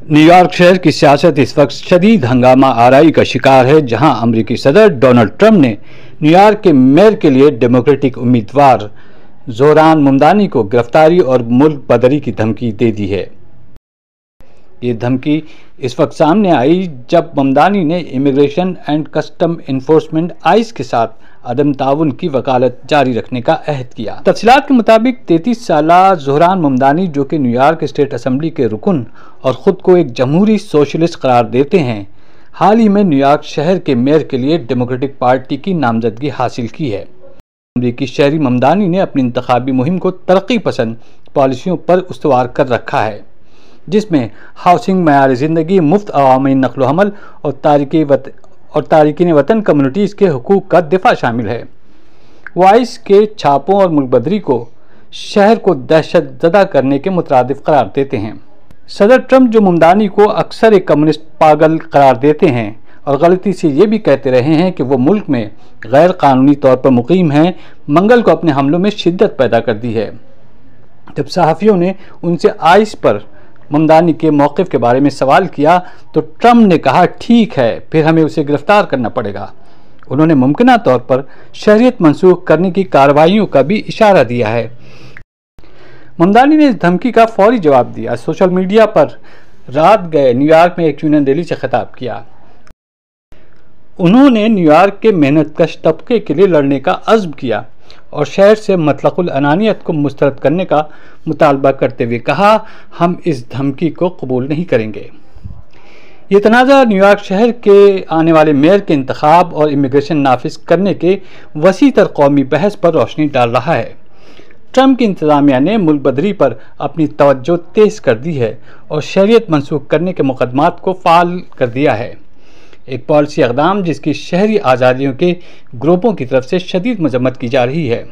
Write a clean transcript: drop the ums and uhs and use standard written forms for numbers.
New York شہر کی سیاست اس وقت شدید ہنگامہ آرائی کا شکار ہے، جہاں امریکی صدر ڈونلڈ ٹرمپ نے نیو یارک کے میئر کے لیے ڈیموکریٹک امیدوار زوران ممدانی کو گرفتاری اور ملک بدری کی دھمکی دے دی ہے۔ یہ دھمکی اس وقت سامنے آئی جب ممدانی نے immigration and customs enforcement ICE کے ساتھ عدم تعاون کی وکالت جاری رکھنے کا عہد کیا۔ تفصیلات کے مطابق 33 سالہ زہران ممدانی، جو کہ نیو یارک اسٹیٹ اسمبلی کے رکن اور خود کو ایک جمہوری سوشلسٹ قرار دیتے ہیں، حال ہی میں نیو یارک شہر کے میئر کے لیے ڈیموکریٹک پارٹی کی نامزدگی حاصل کی ہے۔ امریکی شہری ممدانی نے اپنی انتخابی مہم کو ترقی پسند پالیسیوں پر استوار کر رکھا ہے، جس میں ہاؤسنگ، معیار زندگی، مفت عوامی نقل و حمل اور تارکین وطن کمیونٹیز کے حقوق کا دفاع شامل ہے۔ وہ آئیس کے چھاپوں اور ملک بدری کو شہر کو دہشت زدہ کرنے کے مترادف قرار دیتے ہیں۔ صدر ٹرمپ، جو ممدانی کو اکثر ایک کمیونسٹ پاگل قرار دیتے ہیں اور غلطی سے یہ بھی کہتے رہے ہیں کہ وہ ملک میں غیر قانونی طور پر مقیم ہیں، منگل کو اپنے حملوں میں شدت پیدا کر دی ہے۔ جب صحافیوں نے ان سے آئیس پر ممدانی کے موقف کے بارے میں سوال کیا تو ٹرمپ نے کہا، ٹھیک ہے، پھر ہمیں اسے گرفتار کرنا پڑے گا۔ انہوں نے ممکنہ طور پر شہریت منسوخ کرنے کی کارروائیوں کا بھی اشارہ دیا ہے۔ ممدانی نے اس دھمکی کا فوری جواب دیا۔ سوشل میڈیا پر رات گئے نیو یارک میں ایک یونین ریلی سے خطاب کیا۔ انہوں نے نیو یارک کے محنت کش طبقے کے لیے لڑنے کا عزم کیا اور شہر سے مطلق العنانیت کو مسترد کرنے کا مطالبہ کرتے ہوئے کہا، ہم اس دھمکی کو قبول نہیں کریں گے۔ یہ تنازع نیو یارک شہر کے آنے والے میئر کے انتخاب اور امیگریشن نافذ کرنے کے وسیع تر قومی بحث پر روشنی ڈال رہا ہے۔ ٹرمپ کی انتظامیہ نے ملک بدری پر اپنی توجہ تیز کر دی ہے اور شہریت منسوخ کرنے کے مقدمات کو فعال کر دیا ہے، ایک پالیسی اقدام جس کی شہری آزادیوں کے گروپوں کی طرف سے شدید مذمت کی جا رہی ہے۔